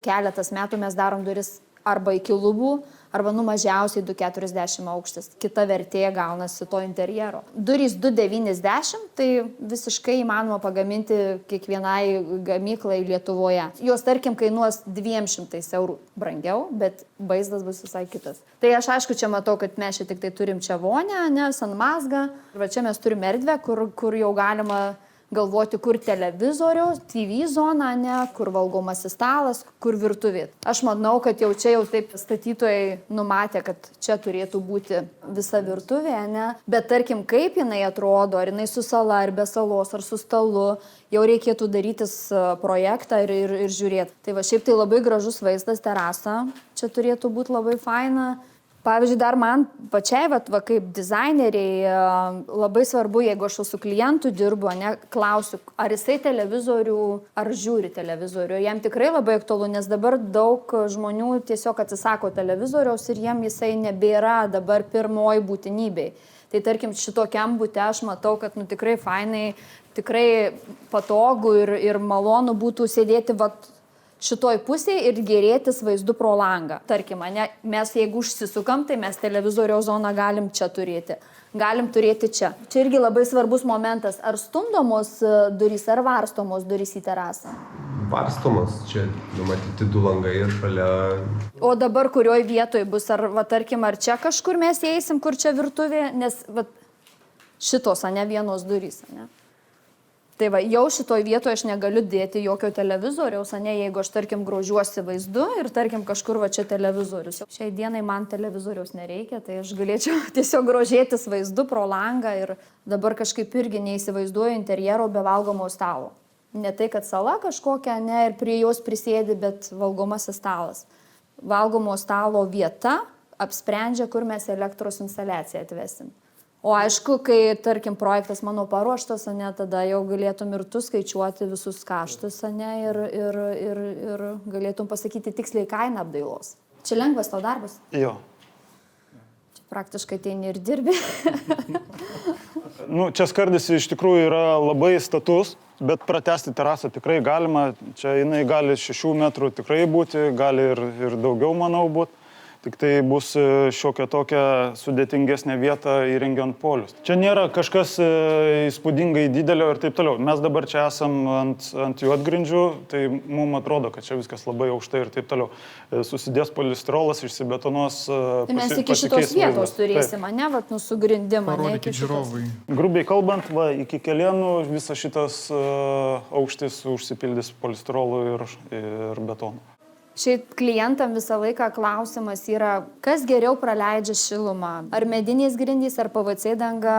Keletas metų mes darom duris arba iki lubų, arba mažiausiai 2,40 aukštis. Kita vertė gaunasi to interjero. Durys 2,90, tai visiškai įmanoma pagaminti kiekvienai gamyklai Lietuvoje. Jos, tarkim, kainuos 200 eurų brangiau, bet vaizdas bus visai kitas. Tai aš aišku čia matau, kad mes čia tik tai turim čia vonę, sanmazgą. Ir va čia mes turim erdvę, kur jau galima galvoti, kur televizoriaus, TV zona, kur valgomasis stalas, kur virtuvė. Aš manau, kad jau čia taip statytojai numatė, kad čia turėtų būti visa virtuvė, bet tarkim, kaip jinai atrodo, ar jinai su sala, ar be salos, ar su stalu, jau reikėtų darytis projektą ir žiūrėti. Tai va šiaip tai labai gražus vaizdas, terasa, čia turėtų būti labai faina. Pavyzdžiui, dar man pačiai, kaip dizaineriai, labai svarbu, jeigu aš su klientu dirbu, klausiu, ar jisai televizorių, ar žiūri televizorių. Jam tikrai labai aktualu, nes dabar daug žmonių tiesiog atsisako televizoriaus ir jiem jisai nebėra dabar pirmoji būtinybė. Tai tarkim, šitokiam bute aš matau, kad tikrai fainai, tikrai patogu ir malonu būtų sėdėti šitoj pusėje ir gerėtis vaizdu pro langą. Tarkim, mes jeigu užsisukam, tai mes televizoriaus zoną galim čia turėti. Galim turėti čia. Čia irgi labai svarbus momentas. Ar stumdomos durys, ar varstomos durys į terasą? Varstomos. Čia numatyti 2 langai ir šalia. O dabar kurioj vietoj bus? Ar, tarkim, ar čia kažkur mes eisim, kur čia virtuvė? Nes šitos, vienos durys, Tai jau šitoj vietoje aš negaliu dėti jokio televizoriaus, jeigu aš, tarkim, grožiuosi vaizdu ir, tarkim, kažkur čia televizorius. Šiai dienai man televizoriaus nereikia, tai aš galėčiau tiesiog grožėtis vaizdu pro langą ir dabar kažkaip irgi neįsivaizduoju interjero be valgomo stalo. Ne tai, kad sala kažkokia, ir prie jos prisėdi, bet valgomasis stalas. Valgomo stalo vieta apsprendžia, kur mes elektros instaliaciją atvesim. O aišku, kai, tarkim, projektas mano paruoštas, tada jau galėtum ir tu skaičiuoti visus kaštus, ir galėtum pasakyti tiksliai kainą apdailos. Čia lengvas tau darbas? Jo. Čia praktiškai teini ir dirbi. Čia skardis iš tikrųjų yra labai status, bet pratęsti terasą tikrai galima. Čia jinai gali 6 metrų tikrai būti, gali ir daugiau, manau, būti. Tik tai bus šiokia tokia sudėtingesnė vieta įrengiant polius. Čia nėra kažkas įspūdingai didelio ir taip toliau. Mes dabar čia esam ant juodgrindžių, tai mums atrodo, kad čia viskas labai aukštai ir taip toliau. Susidės polistirolas, išsibetonuos. Tai mes iki šitos vietos turėsim, su grindimą. Parodykit žiūrovai. Grubiai kalbant, iki kelienų visas šitas aukštis užsipildys polistirolu ir betonu. Šiaip klientam visą laiką klausimas yra, kas geriau praleidžia šilumą. Ar medinės grindys, ar PVC danga,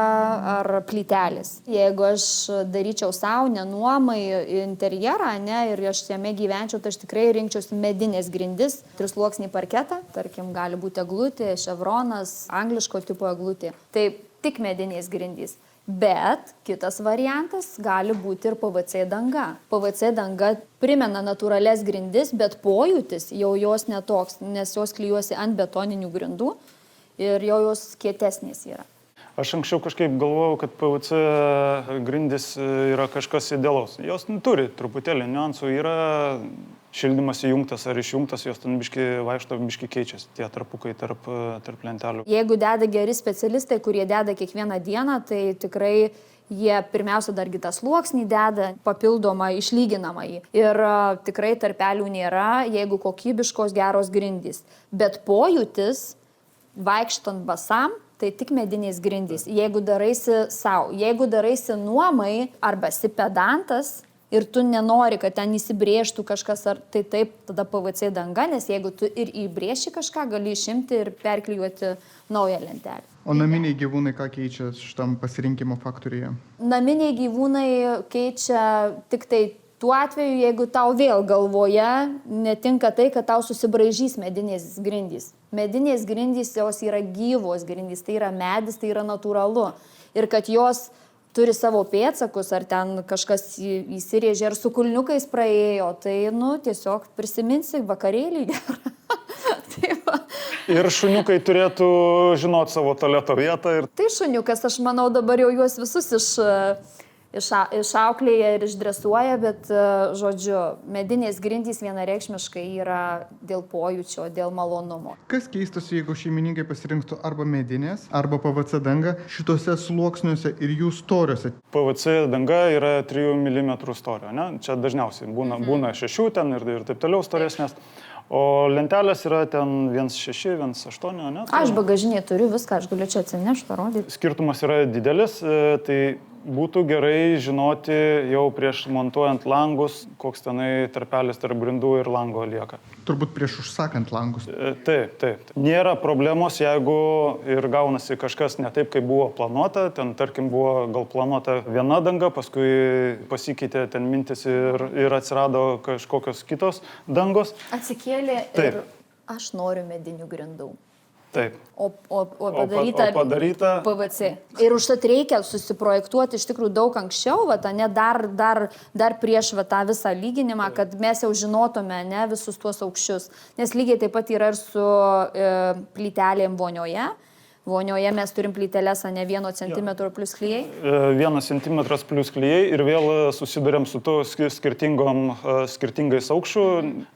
ar plytelis. Jeigu aš daryčiau savo, nenuomai interjerą, ir aš jame gyvenčiau, tai aš tikrai rinkčiausi medinės grindis, 3-sluoksnį parketą, tarkim, gali būti eglutė, ševronas, angliško tipo eglutė. Tai tik medinės grindys. Bet kitas variantas gali būti ir PVC danga. PVC danga primena natūrales grindis, bet pojūtis jau jos netoks, nes jos klijuosi ant betoninių grindų ir jau jos kietesnės yra. Aš anksčiau kažkaip galvojau, kad PVC grindis yra kažkas idealaus. Jos turi truputėlį niuansų, yra šildymas įjungtas ar išjungtas, jos ten biški vaikšto, biški keičiasi, tie tarpukai tarp lentelių. Jeigu deda geri specialistai, kurie deda kiekvieną dieną, tai tikrai jie pirmiausia dargi tą sluoksnį deda, papildomą, išlyginamą jį. Ir tikrai tarpelių nėra, jeigu kokybiškos geros grindys. Bet pojūtis, vaikštant basam, tai tik medinės grindys. Jeigu daraisi savo, jeigu daraisi nuomai arba esi pedantas, ir tu nenori, kad ten įsibrėžtų kažkas, ar tai taip, tada PVC danga, nes jeigu tu ir įbrėši kažką, gali išimti ir perklijuoti naują lentelę. O naminiai gyvūnai ką keičia šitam pasirinkimo faktoriuje? Naminiai gyvūnai keičia tik tai tuo atveju, jeigu tau vėl galvoje netinka tai, kad tau susibraižys medinės grindys. Medinės grindys, jos yra gyvos grindys, tai yra medis, tai yra natūralu. Ir kad jos turi savo pėdsakus, ar ten kažkas įsirėžė, ar su kulniukais praėjo, tai, tiesiog prisiminsi vakarėlį gerą. Ir šuniukai turėtų žinoti savo tualeto vietą. Tai šuniukas, aš manau, dabar jau juos visus išauklėja ir išdresuoja, bet, žodžiu, medinės grindys vienareikšmiškai yra dėl pojūčio, dėl malonumo. Kas keistųsi, jeigu šeimininkai pasirinktų arba medinės, arba PVC dangą šitose sluoksniuose ir jų storiuose? PVC danga yra 3 mm storio, ne? Čia dažniausiai būna 6 ten ir taip toliau storesnės. O lentelės yra ten 1,6, 1,8, ne? Aš bagažinėje turiu viską, aš galiu čia atsinešti, parodyti. Skirtumas yra didelis, tai būtų gerai žinoti jau prieš montuojant langus, koks tenai tarpelis tarp grindų ir lango lieka. Turbūt prieš užsakant langus. Taip. Nėra problemos, jeigu ir gaunasi kažkas ne taip, kaip buvo planuota. Ten, tarkim, buvo gal planuota viena danga, paskui pasikeitė ten mintis ir atsirado kažkokios kitos dangos. Atsikėlė ir aš noriu medinių grindų. Taip. O padaryta PVC. Ir užtat reikia susiprojektuoti iš tikrųjų daug anksčiau, ne dar prieš tą visą lyginimą, kad mes jau žinotume visus tuos aukščius. Nes lygiai taip pat yra ir su plytelėm vonioje. Vonioje mes turim plyteles, ne 1 cm plus klijai. 1 cm plus klijai ir vėl susidurėm su to skirtingais aukščių,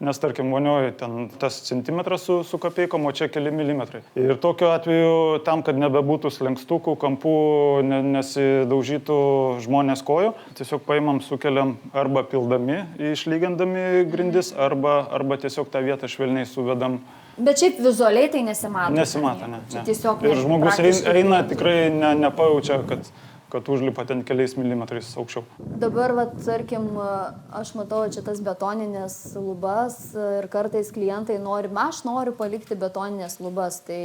nes tarkim vonioje ten tas centimetras su kapeikom, o čia keli milimetrai. Ir tokiu atveju tam, kad nebebūtų slenkstukų, kampų, nesidaužytų žmonės kojų, tiesiog paimam, sukeliam arba pildami, išlygindami grindis, arba tiesiog tą vietą švelniai suvedam. Bet šiaip vizualiai tai nesimato. Nesimato, ne. Ir žmogus eina tikrai nepajaučia, kad užlipa ten keliais milimetrais aukščiau. Dabar, tarkim, aš matau čia tas betoninės lubas ir kartais klientai aš noriu palikti betoninės lubas. Tai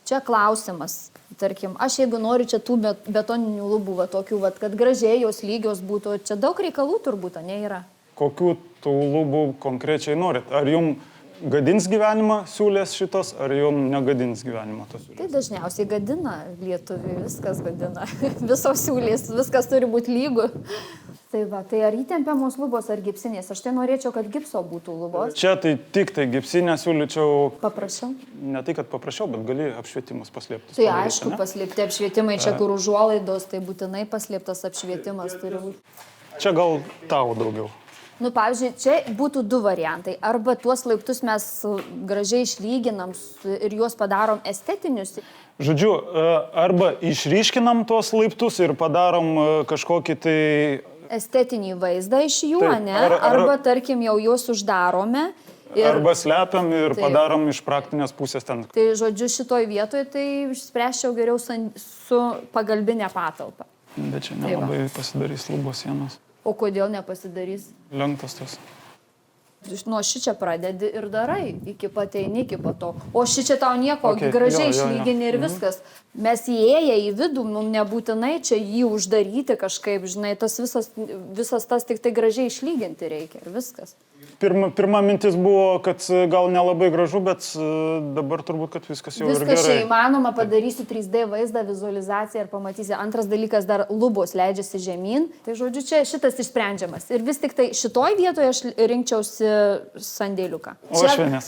čia klausimas. Tarkim, aš jeigu noriu čia tų betoninių lubų, tokių, kad gražiai jos lygios būtų, čia daug reikalų turbūt, nėra. Kokių tų lubų konkrečiai norit? Ar jums gadins gyvenimą siūlės šitos, ar jums negadins gyvenimą tos siūlės? Tai dažniausiai gadina lietuviai, viskas gadina. Visos siūlės, viskas turi būti lygu. Tai ar įtempiamos lubos, ar gipsinės? Aš tai norėčiau, kad gipso būtų lubos. Čia tai tik tai gipsinę siūlyčiau. Paprašiau? Ne tai, kad paprašiau, bet gali apšvietimus paslėpti. Tai aišku, paslėpti apšvietimai, čia kur užuolaidos, tai būtinai paslėptas apšvietimas turi būti. Čia gal tau daugiau. Pavyzdžiui, čia būtų 2 variantai. Arba tuos laiptus mes gražiai išlyginam ir juos padarom estetinius. Žodžiu, arba išryškinam tuos laiptus ir padarom kažkokį tai... estetinį vaizdą iš jų, arba tarkim jau juos uždarome. Arba slepiam ir padarom iš praktinės pusės ten. Tai žodžiu, šitoj vietoje tai spręsčiau geriau su pagalbinė patalpa. Bet čia nelabai pasidarys lubos sienos. O kodėl nepasidarys? Lenktas tas. Nuo šičia pradedi ir darai, iki pateini, iki pato. O šičia tau nieko, gražiai išlygini ir viskas. Mes įėję į vidų, mums nebūtinai čia jį uždaryti kažkaip, žinai, tas visas tas tik tai gražiai išlyginti reikia ir viskas. Pirma mintis buvo, kad gal nelabai gražu, bet dabar turbūt, kad viskas jau ir gerai. Viskas čia įmanoma, padarysi 3D vaizdą, vizualizaciją ir pamatysi. Antras dalykas, dar lubos leidžiasi žemyn. Tai žodžiu, čia šitas išsprendžiamas. Ir vis tik tai šitoj vietoje aš rinkčiausi sandėliuką. Uošvienės.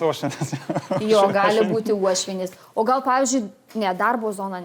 Jo, gali būti uošvienės. O gal, pavyzdžiui, darbo zona,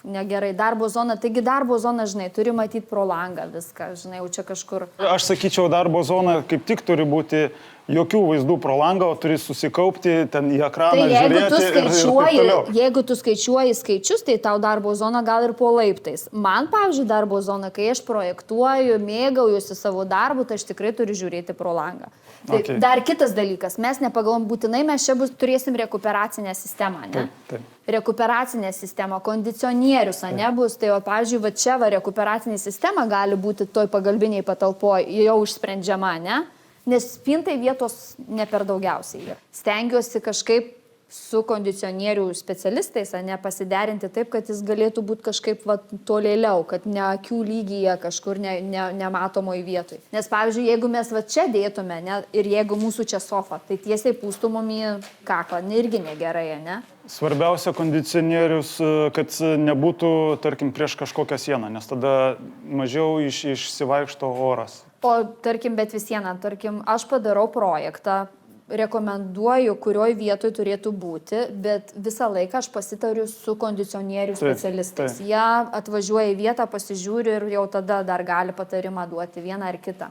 negerai, darbo zona, taigi darbo zona, žinai, turi matyti pro langą viską, žinai, jau čia kažkur. Aš sakyčiau, darbo zona kaip tik turi būti jokių vaizdų pro langą, o turi susikaupti ten į ekraną, žiūrėti. Jeigu tu skaičiuoji skaičius, tai tau darbo zona gal ir po laiptais. Man, pavyzdžiui, darbo zona, kai aš projektuoju, mėgaujuosi savo darbu, tai aš tikrai turiu žiūrėti pro langą. Tai dar kitas dalykas, mes nepagalvom, būtinai mes čia turėsim rekuperacinę sistemą, ne? Taip. Rekuperacinė sistema, kondicionierius, nebus, tai pavyzdžiui, čia rekuperacinė sistema gali būti toj pagalbiniai patalpoje jau išsprendžiama, ne? Nes spintai vietos ne per daugiausiai. Stengiuosi kažkaip su kondicionierių specialistais, pasiderinti taip, kad jis galėtų būti kažkaip tolėliau, kad ne akių lygyje kažkur nematomoj vietoj. Nes pavyzdžiui, jeigu mes čia dėtume, ir jeigu mūsų čia sofa, tai tiesiai pūstumom į kaklą, irgi negerai, ne? Svarbiausia kondicionierius, kad nebūtų, tarkim, prieš kažkokią sieną, nes tada mažiau išsivaikšto oras. O tarkim, bet vis viena, tarkim, aš padarau projektą, rekomenduoju, kurioje vietoje turėtų būti, bet visą laiką aš pasitariu su kondicionierių specialistais. taip. Jie atvažiuoja į vietą, pasižiūri ir jau tada dar gali patarimą duoti vieną ar kitą.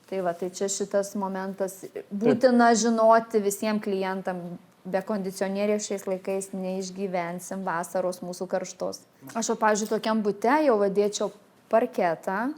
Tai va, tai čia šitas momentas būtina žinoti visiems klientam. Be kondicionierių šiais laikais neišgyvensim vasaros mūsų karštos. Aš, pavyzdžiui, tokiam bute jau vadėčiau parketą,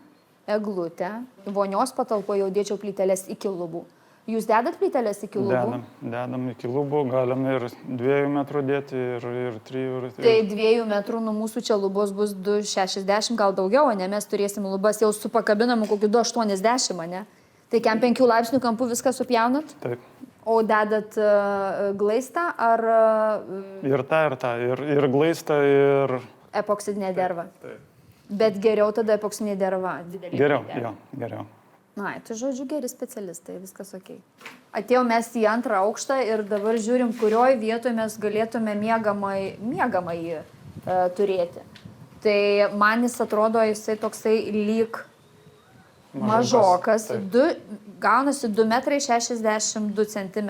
eglutę, vonios patalpo jau dėčiau plyteles iki lubų. Jūs dedat plyteles iki lubų? Dedam iki lubų, galim ir 2 metrų dėti, ir 3. Tai 2 metrų nuo mūsų čia lubos bus 2,60, gal daugiau, ne? Mes turėsim lubas jau su pakabinamu kokiu 2,80, ne? Tai kiam 5 laipsnių kampų viską supjaunat? Taip. O dedat glaistą ar Ir tą, ir glaistą, ir... epoksidinę dervą? Taip. Bet geriau tada epoksinė derva. Geriau, jo, geriau. Na, tai žodžiu, geri specialistai, viskas ok. Atėjau mes į 2 aukštą ir dabar žiūrim, kurioje vietoje mes galėtume miegamąjį turėti. Tai man jis atrodo, jisai toksai lyg mažokas. Gaunasi 2,62 m.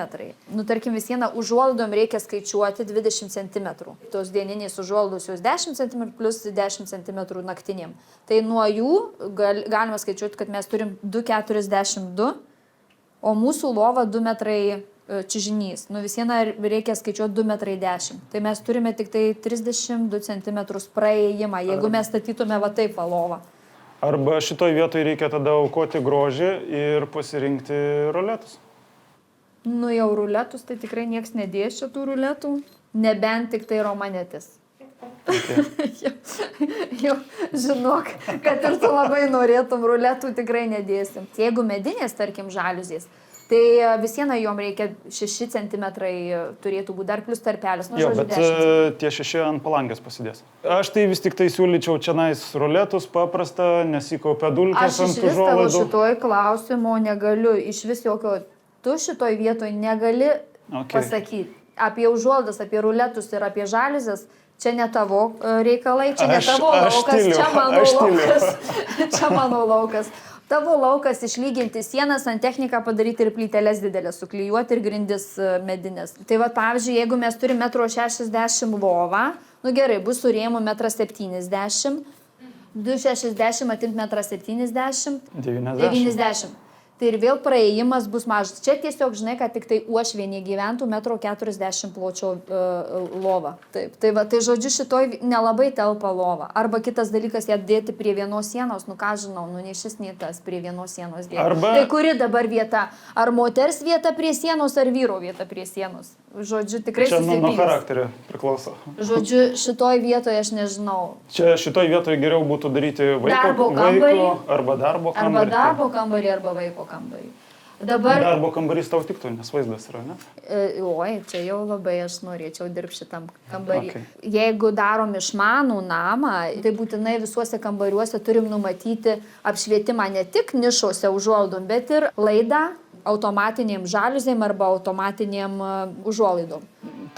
Nu, tarkim, vis vieną užuolaidom reikia skaičiuoti 20 cm. Tos dieniniais užuolaidos 10 cm plus 10 cm naktiniam. Tai nuo jų galima skaičiuoti, kad mes turim 2,42, o mūsų lova 2 metrai čižinys. Nu, vis vieną reikia skaičiuoti 2,10 m. Tai mes turime tik tai 32 cm praėjimą, jeigu mes statytume va taip lovą. Arba šitoj vietoj reikia tada aukoti grožį ir pasirinkti ruletus. Nu jau ruletus, tai tikrai nieks nedės šitų ruletų, nebent tik tai romanetis. Okay. jau, žinok, kad ir tu labai norėtum, ruletų tikrai nedėsim. Jeigu medinės, tarkim, žaliuzės, tai vis viena jom reikia 6 cm turėtų būti, dar plus tarpelis. Nu, jo, žodžiu, bet tie 6 ant palangės pasidės. Aš tai vis tik tai siūlyčiau čianais ruletus, paprasta, nesikaupia dulkės ant užuolaidų. Aš iš vis tavo šitoj klausimo negaliu, iš vis jokio, tu šitoj vietoj negali pasakyti. Apie užuolaidas, apie ruletus ir apie žaliuzės, čia ne tavo reikalai, čia ne tavo laukas, čia mano laukas. Čia mano laukas. Tavo laukas išlyginti sienas, santechniką padaryti ir plyteles didelės, suklijuoti ir grindis medinės. Tai va, pavyzdžiui, jeigu mes turime 1,60 m lovą, nu gerai, bus su rėmu 1,70 m, 2,60 atimti 1,70 m, 90. Tai ir vėl praėjimas bus mažas. Čia tiesiog, žinai, kad tik tai uošvienė gyventų 1,40 m pločio lova. Taip. Tai va, tai žodžiu, šitoj nelabai telpa lova. Arba kitas dalykas, ją dėti prie vienos sienos, nu ką žinau, nu nei šis, nei tas prie vienos sienos dėti. Arba... Tai kuri dabar vieta? Ar moters vieta prie sienos, ar vyro vieta prie sienos? Žodžiu, tikrai susipykęs. Čia nuo charakterio priklauso. Žodžiu, šitoj vietoje aš nežinau. Čia šitoj vietoje geriau būtų daryti vaiko arba darbo kambarį. Arba darbo kambarį, arba vaiko kambarį. Dabar... Darbo kambarys tau tiktų, nes vaizdas yra, ne? Oi, čia jau labai aš norėčiau dirbti šitam kambarį. Okay. Jeigu darom išmanų namą, tai būtinai visuose kambariuose turim numatyti apšvietimą ne tik nišose užuolaidom, bet ir laidą automatinėm žaliuzėm arba automatinėm užuolaidom.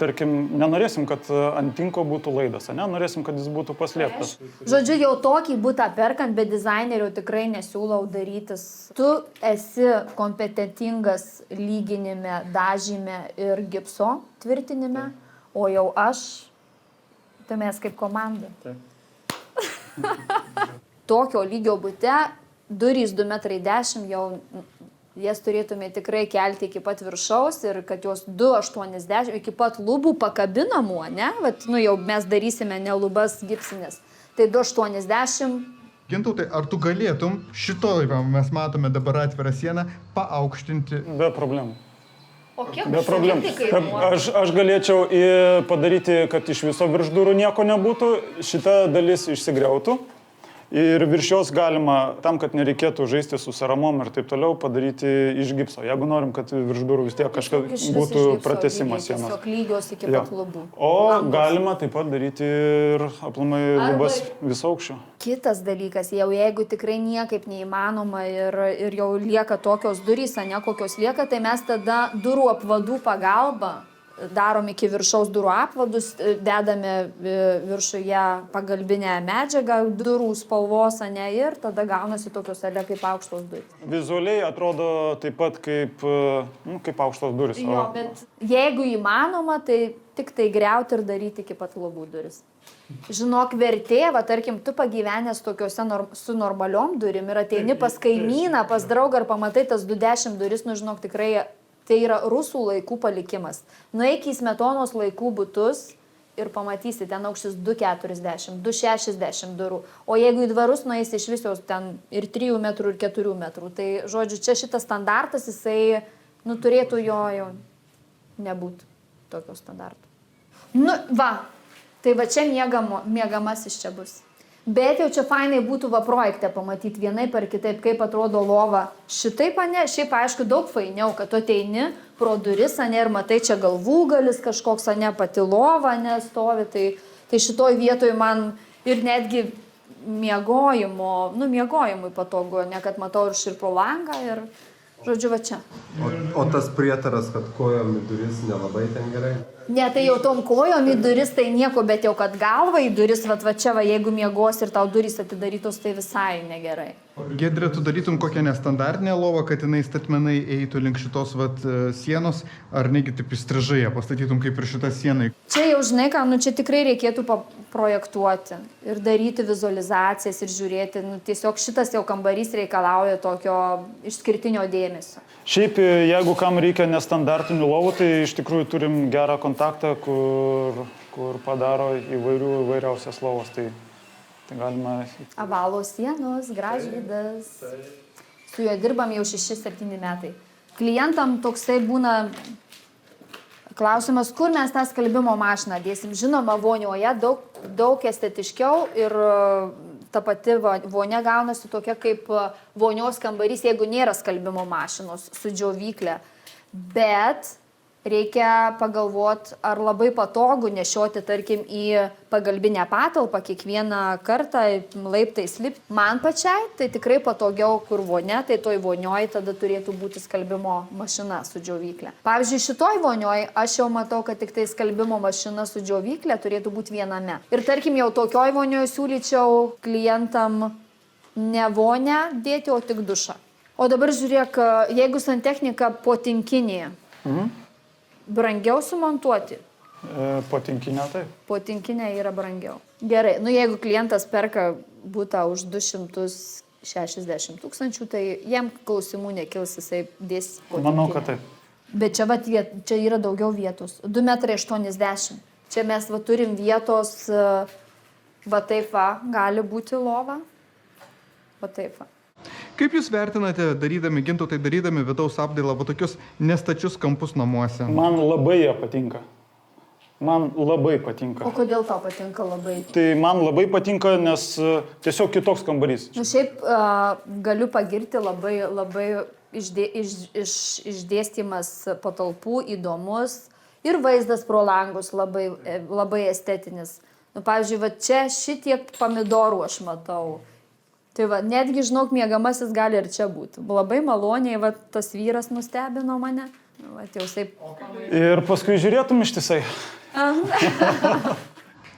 Tarkim, nenorėsim, kad ant tinko būtų laidas, ne? Norėsim, kad jis būtų paslėptas. Žodžiu, jau tokį butą perkant, be dizainerių tikrai nesiūlau darytis. Tu esi kompetentingas lyginime, dažyme ir gipso tvirtinime, o jau aš, tai mes kaip komanda. Tokio lygio bute, durys 2,10 m jau... Jas turėtume tikrai kelti iki pat viršaus ir kad jos 2,80 iki pat lubų pakabinamų, ne? Vat, nu jau mes darysime ne lubas gipsinės. Tai 2,80. Gintautai, ar tu galėtum šitoj, mes matome dabar atvirą sieną, paaukštinti? Be problemų. O kiek be problemų. Aš galėčiau padaryti, kad iš viso virš durų nieko nebūtų, šita dalis išsigriautų. Ir virš jos galima, tam, kad nereikėtų žaisti su saramom ir taip toliau, padaryti iš gipso. Jeigu norim, kad virš durų vis tiek kažkas būtų pratęsimas sienos. Tiesiog lygios iki pat lubų. O galima taip pat daryti ir aplamai lubas visaukščio. Kitas dalykas, jau jeigu tikrai niekaip neįmanoma ir jau lieka tokios durys, ne kokios lieka, tai mes tada durų apvadų pagalba darom iki viršaus durų apvadus, dedame viršuje pagalbinę medžiagą durų spalvos, ane, ir tada gaunasi tokios kaip aukštos durys. Vizualiai atrodo taip pat kaip, kaip aukštos durys. Jo, bet jeigu įmanoma, tai tik tai griauti ir daryti iki pat lubų duris. Žinok, vertė, va, tarkim, tu pagyvenęs tokiuose su normaliom durim ir ateini pas kaimyną, pas draugą ir pamatai tas 20 duris, nu, žinok, tikrai tai yra rusų laikų palikimas. Nueik į Smetonos laikų butus ir pamatysi, ten aukštis 2,40, 2,60 durų. O jeigu į dvarus nueisi iš visos ten ir 3 metrų, ir 4 metrų, tai, žodžiu, čia šitas standartas, jisai, nu, turėtų jo nebūti tokio standarto. Nu, va. Tai va čia miegamasis čia bus. Bet jau čia fainai būtų va projekte pamatyti vienaip ar kitaip, kaip atrodo lova. Šitaip, ane, šiaip aišku daug fainiau, kad tu ateini pro duris, ane, ir matai čia galvūgalis kažkoks, ane, pati lova, ane, stovi. Tai šitoj vietoj man ir netgi miegojimui patogu, ne kad matau ir pro langą ir, žodžiu, va čia. O tas prietaras, kad kojom į duris nelabai ten gerai? Ne, tai jau tom kojom į duris tai nieko, bet jau kad galva į duris, va čia, va, jeigu miegos ir tau durys atidarytos, tai visai negerai. Giedrė, tu darytum kokią nestandartinę lovą, kad jinai statmenai eitų link šitos sienos, ar negi taip įstrižai ją pastatytum kaip ir šitą sieną? Čia jau, žinai ką, nu čia tikrai reikėtų projektuoti ir daryti vizualizacijas ir žiūrėti, nu tiesiog šitas jau kambarys reikalauja tokio išskirtinio dėmesio. Šiaip, jeigu kam reikia nestandartinių lovų, tai iš tikrųjų turim gerą kontaktą, kur padaro įvairiausias lovas. Tai galima... Avalos sienos, Gražvydas. Su juo dirbam jau 6-7 metai. Klientam toksai būna klausimas, kur mes tą skalbimo mašiną dėsim. Žinoma, vonioje daug estetiškiau ir ta pati vonia gaunasi tokia kaip vonios kambarys, jeigu nėra skalbimo mašinos su džiovyklė. Bet reikia pagalvoti, ar labai patogu nešioti, tarkim, į pagalbinę patalpą kiekvieną kartą laiptais lipti. Man pačiai tai tikrai patogiau, kur vonia, tai toj vonioj tada turėtų būti skalbimo mašina su džiovyklė. Pavyzdžiui, šitoj vonioj aš jau matau, kad tik tai skalbimo mašina su džiovyklė turėtų būti viename. Ir tarkim, jau tokioj vonioj siūlyčiau klientam ne vonią dėti, o tik dušą. O dabar žiūrėk, jeigu santechnika potinkinėje, brangiau sumontuoti? Potinkinė, taip. Potinkinė yra brangiau. Gerai, nu jeigu klientas perka butą už 260 000, tai jam klausimų nekils, jisai dės potinkinę. Manau, kad taip. Bet čia yra daugiau vietos. 2,80 m. Čia mes turim vietos, taip gali būti lova. Taip. Kaip jūs vertinate, darydami vidaus apdailą, tokius nestačius kampus namuose? Man labai jie patinka. O kodėl tau patinka labai? Tai man labai patinka, nes tiesiog kitoks kambarys. Nu, šiaip galiu pagirti labai išdėstymas patalpų įdomus ir vaizdas pro langus labai estetinis. Nu, pavyzdžiui, čia šitiek pomidorų aš matau. Tai netgi, žinok, miegamasis gali ir čia būti. Labai maloniai, tas vyras nustebino mane. Ir paskui žiūrėtum ištisai.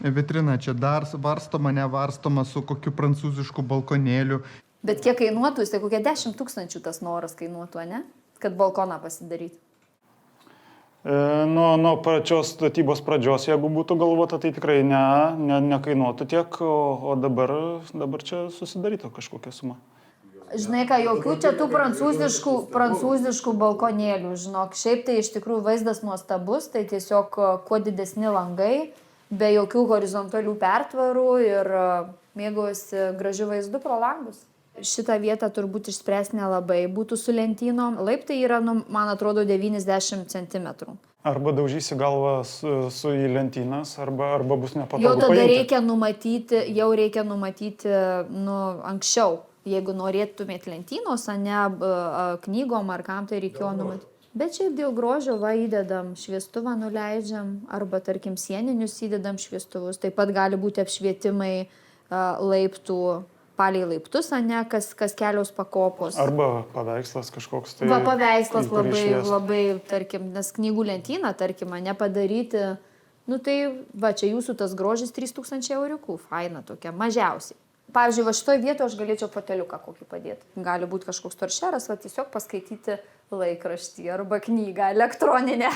Vitrina, čia dar varstoma su kokiu prancūzišku balkonėliu. Bet kiek kainuotų, jisai kokie 10 000 tas noras kainuotų, ne? Kad balkoną pasidaryti. Nuo pačios statybos pradžios, jeigu būtų galvota, tai tikrai nekainuotų tiek, o dabar čia susidarytų kažkokia suma. Žinai ką, jokių čia tų prancūziškų balkonėlių, žinok, šiaip tai iš tikrųjų vaizdas nuostabus, tai tiesiog kuo didesni langai, be jokių horizontalių pertvarų ir mėgaujasi gražiu vaizdu pro langus. Šitą vietą turbūt išspręs nelabai. Būtų su lentynom. Laiptai yra, man atrodo, 90 cm. Arba daužysi galvą su į lentynas, arba bus nepatogu. Jau tada reikia numatyti anksčiau. Jeigu norėtumėt lentynos, ne knygom ar kam, tai reikėjo numatyti. Bet šiaip dėl grožio įdedam šviestuvą, nuleidžiam, arba, tarkim, sieninius įdedam šviestuvus. Taip pat gali būti apšvietimai laiptų palei laiptus, ne, kas kelios pakopos. Arba paveikslas kažkoks. Tai, Va, paveikslas į kurį šviest. labai, tarkim, nes knygų lentyną, tarkim, nepadaryti, nu tai, va, čia jūsų tas grožis 3000 euriukų, faina tokia, mažiausiai. Pavyzdžiui, va šitoje vietoje aš galėčiau foteliuką kokį padėti. Gali būti kažkoks toršeras, va tiesiog paskaityti laikraštį arba knygą elektroninę.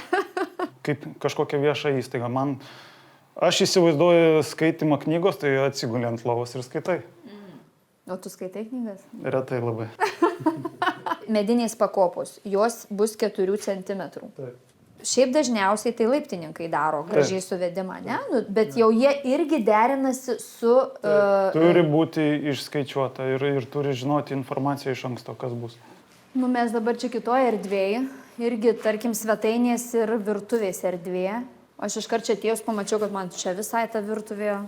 Kaip kažkokia vieša įstaiga. Aš įsivaizduoju skaitimą knygos, tai atsiguli ant lovos ir skaitai. O tu skaitai knygas? Retai labai. Medinės pakopos, jos bus 4 cm. Taip. Šiaip dažniausiai tai laiptininkai daro gražiai suvedimą, ne? Nu, bet jau jie irgi derinasi su... Turi būti išskaičiuota ir turi žinoti informaciją iš anksto, kas bus. Nu, mes dabar čia kitoje erdvėje, irgi, tarkim, svetainės ir virtuvės erdvėje. Aš iškart čia atėjus pamačiau, kad man čia visai ta virtuvė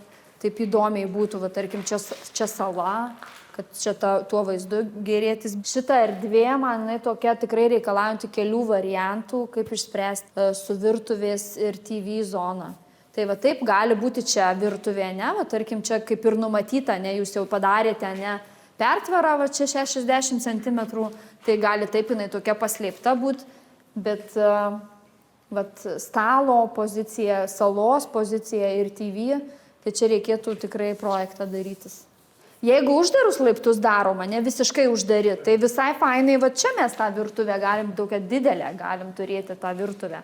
taip įdomiai būtų, va, tarkim, čia sala, kad čia tuo vaizdu gerėtis. Šita erdvė, man tokia tikrai reikalaujanti kelių variantų, kaip išspręsti su virtuvės ir TV zona. Tai va taip gali būti čia virtuvė, ne, va tarkim, čia kaip ir numatyta, ne, jūs jau padarėte, ne, pertvarą, va čia 60 cm, tai gali taip jinai tokia paslėpta būti, bet va stalo pozicija, salos pozicija ir TV, tai čia reikėtų tikrai projektą darytis. Jeigu uždarus laiptus daroma, ne visiškai uždari, tai visai fainai, va čia mes tą virtuvę galim, tokią didelę galim turėti tą virtuvę.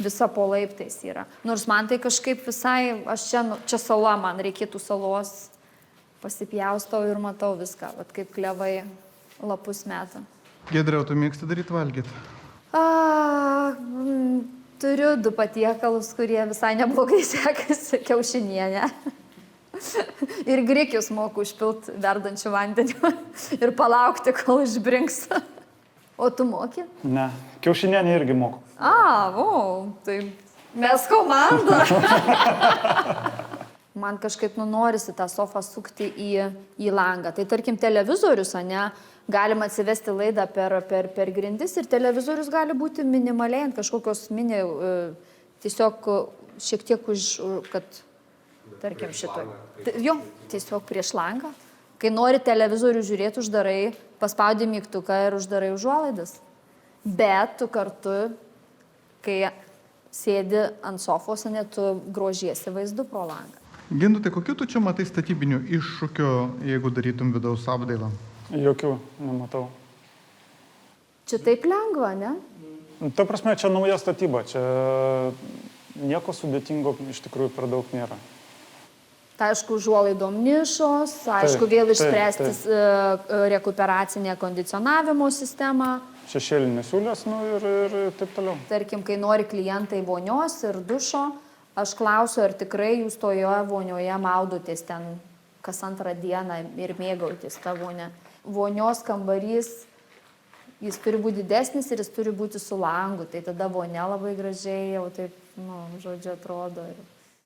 Visa po laiptais yra. Nors man tai kažkaip visai, aš čia sala, man reikėtų salos, pasipjaustau ir matau viską, va kaip klevai lapus meta. Giedre, tu mėgsti daryti valgyti? Turiu 2 patiekalus, kurie visai neblogai sekasi, kiaušinienę. Ir grikius moku užpilti verdančių vandeniu ir palaukti, kol išbrinks. O tu moki? Ne, kiaušinienę irgi moku. Tai mes komanda. Man kažkaip norisi tą sofą sukti į langą. Tai tarkim televizorius, ne, galima atsivesti laidą per grindis ir televizorius gali būti minimaliai ant kažkokios tiesiog šiek tiek kad tarkim šitoj. Jo, tiesiog prieš langą. Kai nori televizorių žiūrėti, uždarai, paspaudi mygtuką ir uždarai užuolaidas. Bet tu kartu, kai sėdi ant sofos, ne, tu grožiesi vaizdu pro langą. Gindutai, kokiu tu čia matai statybinių iššūkių, jeigu darytum vidaus apdailą? Jokių nematau. Čia taip lengva, ne? Ta prasme, čia nauja statyba. Čia nieko sudėtingo iš tikrųjų per daug nėra. Tai aišku, užuolaidom nišos, aišku, vėl išspręstis rekuperacinę kondicionavimo sistemą. Šešėlinės siūlės, ir taip toliau. Tarkim, kai nori klientai vonios ir dušo, aš klausiu, ar tikrai jūs toje vonioje maudotės ten kas antrą dieną ir mėgautės tą vonę. Vonios kambarys, jis turi būti didesnis ir jis turi būti su langu, tai tada vonia labai gražiai jau taip, žodžiu, atrodo.